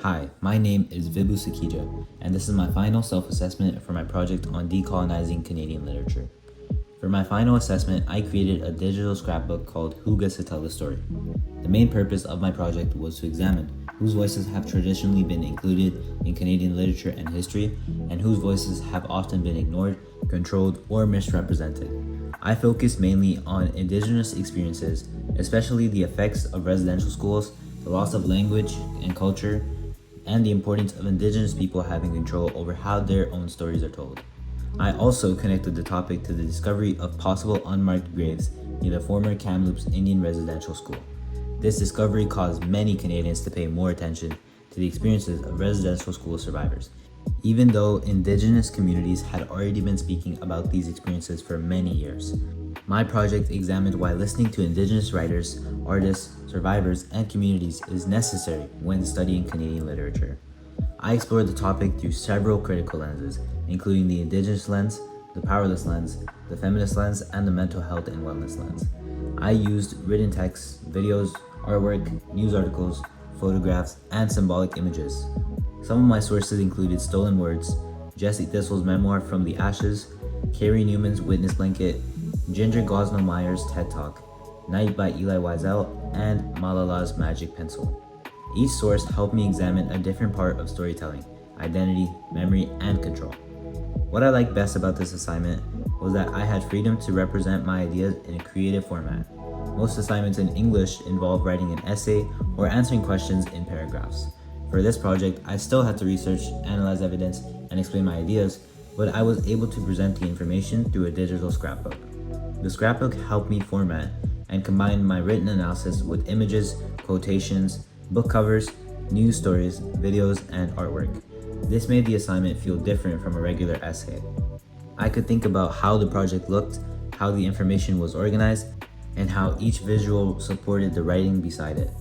Hi, my name is Vibhu Sakija, and this is my final self-assessment for my project on decolonizing Canadian literature. For my final assessment, I created a digital scrapbook called Who Gets to Tell the Story. The main purpose of my project was to examine whose voices have traditionally been included in Canadian literature and history, and whose voices have often been ignored, controlled, or misrepresented. I focused mainly on Indigenous experiences, especially the effects of residential schools, the loss of language and culture, and the importance of Indigenous people having control over how their own stories are told. I also connected the topic to the discovery of possible unmarked graves near the former Kamloops Indian Residential School. This discovery caused many Canadians to pay more attention to the experiences of residential school survivors, even though Indigenous communities had already been speaking about these experiences for many years. My project examined why listening to Indigenous writers, artists, survivors, and communities is necessary when studying Canadian literature. I explored the topic through several critical lenses, including the Indigenous lens, the powerless lens, the feminist lens, and the mental health and wellness lens. I used written texts, videos, artwork, news articles, photographs, and symbolic images. Some of my sources included Stolen Words, Jessie Thistle's memoir From the Ashes, Carrie Newman's Witness Blanket, Ginger Gosnell-Myers' TED Talk, Night by Elie Wiesel, and Malala's Magic Pencil. Each source helped me examine a different part of storytelling, identity, memory, and control. What I liked best about this assignment was that I had freedom to represent my ideas in a creative format. Most assignments in English involve writing an essay or answering questions in paragraphs. For this project, I still had to research, analyze evidence, and explain my ideas, but I was able to present the information through a digital scrapbook. The scrapbook helped me format and combine my written analysis with images, quotations, book covers, news stories, videos, and artwork. This made the assignment feel different from a regular essay. I could think about how the project looked, how the information was organized, and how each visual supported the writing beside it.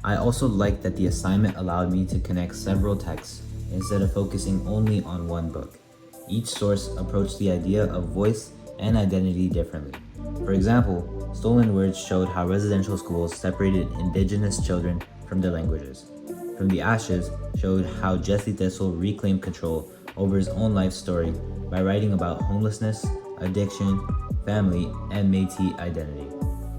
I also liked that the assignment allowed me to connect several texts instead of focusing only on one book. Each source approached the idea of voice and identity differently. For example, Stolen Words showed how residential schools separated Indigenous children from their languages. From the Ashes showed how Jessie Thistle reclaimed control over his own life story by writing about homelessness, addiction, family, and Métis identity.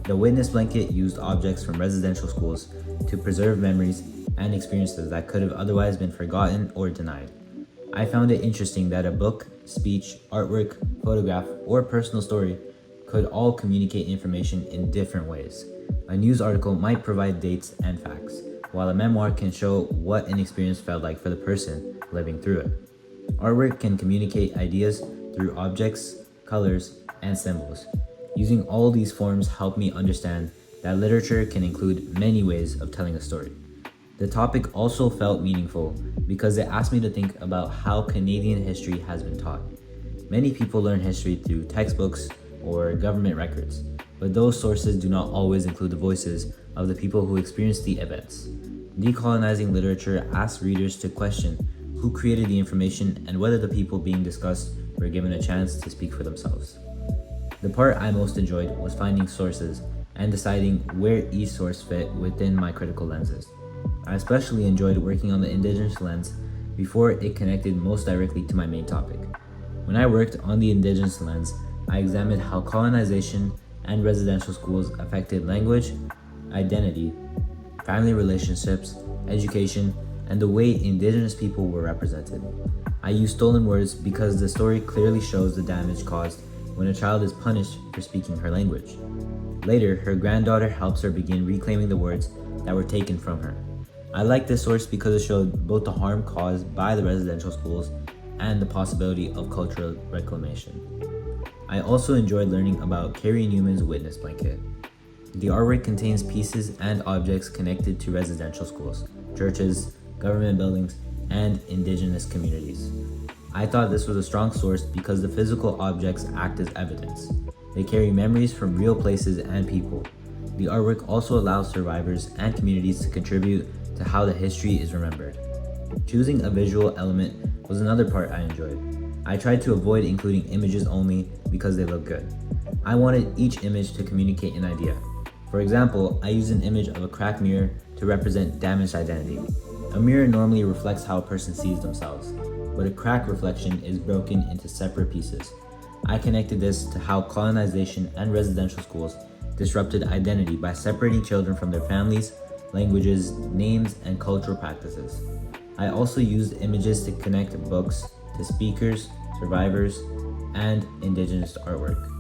The Witness Blanket used objects from residential schools to preserve memories and experiences that could have otherwise been forgotten or denied. I found it interesting that a book, speech, artwork, photograph, or personal story could all communicate information in different ways. A news article might provide dates and facts, while a memoir can show what an experience felt like for the person living through it. Artwork can communicate ideas through objects, colors, and symbols. Using all these forms helped me understand that literature can include many ways of telling a story. The topic also felt meaningful because it asked me to think about how Canadian history has been taught. Many people learn history through textbooks or government records, but those sources do not always include the voices of the people who experienced the events. Decolonizing literature asks readers to question who created the information and whether the people being discussed were given a chance to speak for themselves. The part I most enjoyed was finding sources and deciding where each source fit within my critical lenses. I especially enjoyed working on the Indigenous lens before it connected most directly to my main topic. When I worked on the Indigenous lens, I examined how colonization and residential schools affected language, identity, family relationships, education, and the way Indigenous people were represented. I used Stolen Words because the story clearly shows the damage caused when a child is punished for speaking her language. Later, her granddaughter helps her begin reclaiming the words that were taken from her. I liked this source because it showed both the harm caused by the residential schools and the possibility of cultural reclamation. I also enjoyed learning about Carrie Newman's Witness Blanket. The artwork contains pieces and objects connected to residential schools, churches, government buildings, and Indigenous communities. I thought this was a strong source because the physical objects act as evidence. They carry memories from real places and people. The artwork also allows survivors and communities to contribute to how the history is remembered. Choosing a visual element was another part I enjoyed. I tried to avoid including images only because they look good. I wanted each image to communicate an idea. For example, I used an image of a cracked mirror to represent damaged identity. A mirror normally reflects how a person sees themselves, but a crack reflection is broken into separate pieces. I connected this to how colonization and residential schools disrupted identity by separating children from their families, languages, names, and cultural practices. I also used images to connect books to speakers, survivors, and indigenous artwork.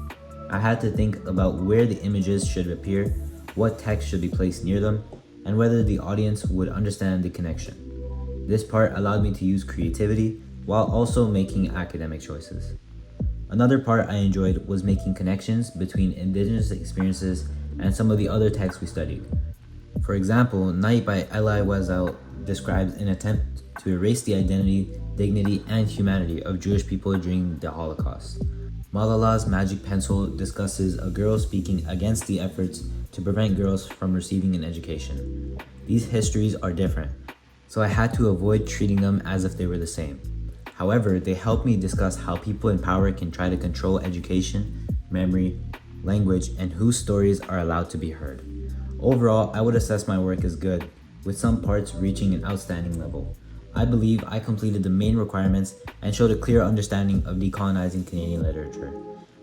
I had to think about where the images should appear, what text should be placed near them, and whether the audience would understand the connection. This part allowed me to use creativity while also making academic choices. Another part I enjoyed was making connections between indigenous experiences and some of the other texts we studied. For example, Night by Elie Wiesel describes an attempt to erase the identity, dignity, and humanity of Jewish people during the Holocaust. Malala's Magic Pencil discusses a girl speaking against the efforts to prevent girls from receiving an education. These histories are different, so I had to avoid treating them as if they were the same. However, they helped me discuss how people in power can try to control education, memory, language, and whose stories are allowed to be heard. Overall, I would assess my work as good, with some parts reaching an outstanding level. I believe I completed the main requirements and showed a clear understanding of decolonizing Canadian literature.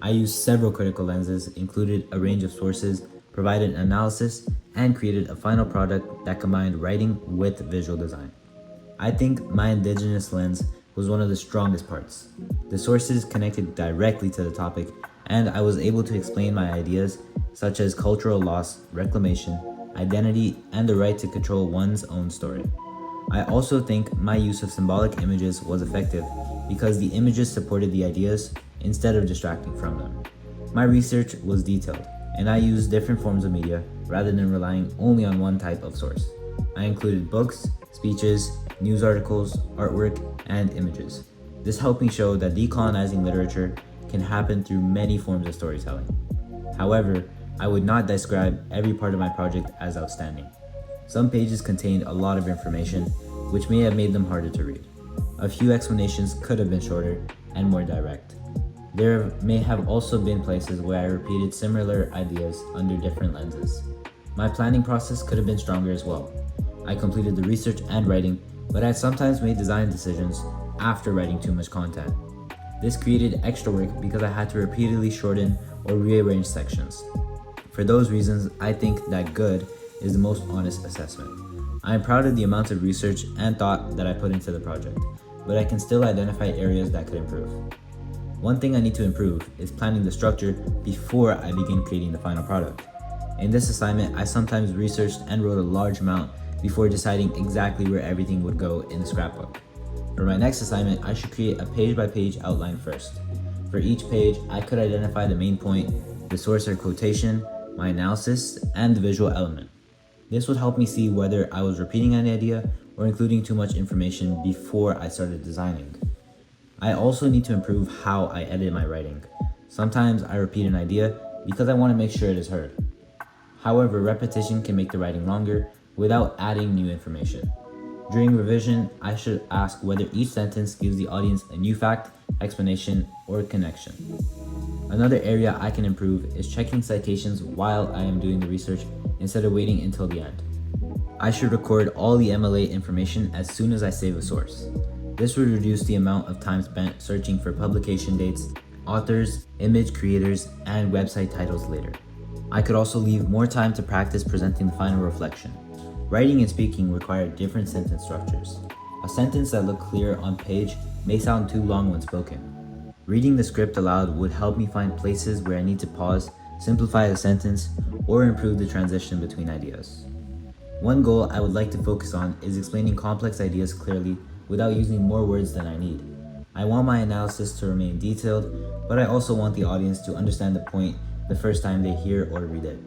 I used several critical lenses, included a range of sources, provided analysis, and created a final product that combined writing with visual design. I think my indigenous lens was one of the strongest parts. The sources connected directly to the topic, and I was able to explain my ideas such as cultural loss, reclamation, identity, and the right to control one's own story. I also think my use of symbolic images was effective because the images supported the ideas instead of distracting from them. My research was detailed, and I used different forms of media rather than relying only on one type of source. I included books, speeches, news articles, artwork, and images. This helped me show that decolonizing literature can happen through many forms of storytelling. However, I would not describe every part of my project as outstanding. Some pages contained a lot of information, which may have made them harder to read. A few explanations could have been shorter and more direct. There may have also been places where I repeated similar ideas under different lenses. My planning process could have been stronger as well. I completed the research and writing, but I sometimes made design decisions after writing too much content. This created extra work because I had to repeatedly shorten or rearrange sections. For those reasons, I think that good is the most honest assessment. I am proud of the amount of research and thought that I put into the project, but I can still identify areas that could improve. One thing I need to improve is planning the structure before I begin creating the final product. In this assignment, I sometimes researched and wrote a large amount before deciding exactly where everything would go in the scrapbook. For my next assignment, I should create a page-by-page outline first. For each page, I could identify the main point, the source or quotation, my analysis, and the visual element. This would help me see whether I was repeating an idea or including too much information before I started designing. I also need to improve how I edit my writing. Sometimes I repeat an idea because I want to make sure it is heard. However, repetition can make the writing longer without adding new information. During revision, I should ask whether each sentence gives the audience a new fact, explanation, or connection. Another area I can improve is checking citations while I am doing the research instead of waiting until the end. I should record all the MLA information as soon as I save a source. This would reduce the amount of time spent searching for publication dates, authors, image creators, and website titles later. I could also leave more time to practice presenting the final reflection. Writing and speaking require different sentence structures. A sentence that looks clear on page may sound too long when spoken. Reading the script aloud would help me find places where I need to pause, simplify the sentence, or improve the transition between ideas. One goal I would like to focus on is explaining complex ideas clearly without using more words than I need. I want my analysis to remain detailed, but I also want the audience to understand the point the first time they hear or read it.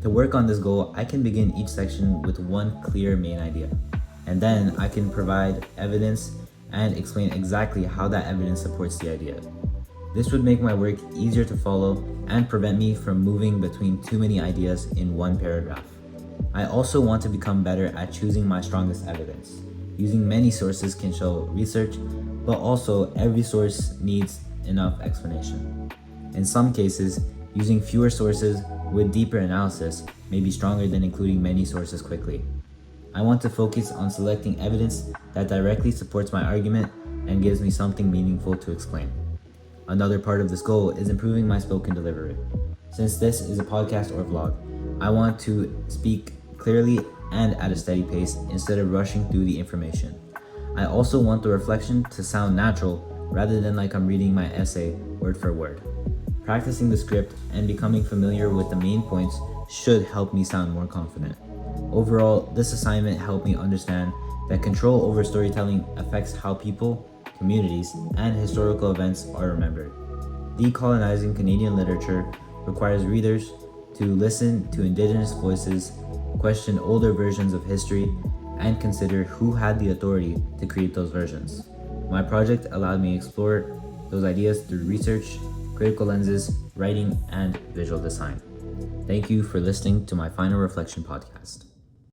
To work on this goal, I can begin each section with one clear main idea, and then I can provide evidence and explain exactly how that evidence supports the idea. This would make my work easier to follow and prevent me from moving between too many ideas in one paragraph. I also want to become better at choosing my strongest evidence. Using many sources can show research, but also every source needs enough explanation. In some cases, using fewer sources with deeper analysis may be stronger than including many sources quickly. I want to focus on selecting evidence that directly supports my argument and gives me something meaningful to explain. Another part of this goal is improving my spoken delivery. Since this is a podcast or vlog, I want to speak clearly and at a steady pace instead of rushing through the information. I also want the reflection to sound natural rather than like I'm reading my essay word for word. Practicing the script and becoming familiar with the main points should help me sound more confident. Overall, this assignment helped me understand that control over storytelling affects how people, communities, and historical events are remembered. Decolonizing Canadian literature requires readers to listen to Indigenous voices, question older versions of history, and consider who had the authority to create those versions. My project allowed me to explore those ideas through research, critical lenses, writing, and visual design. Thank you for listening to my Final Reflection podcast.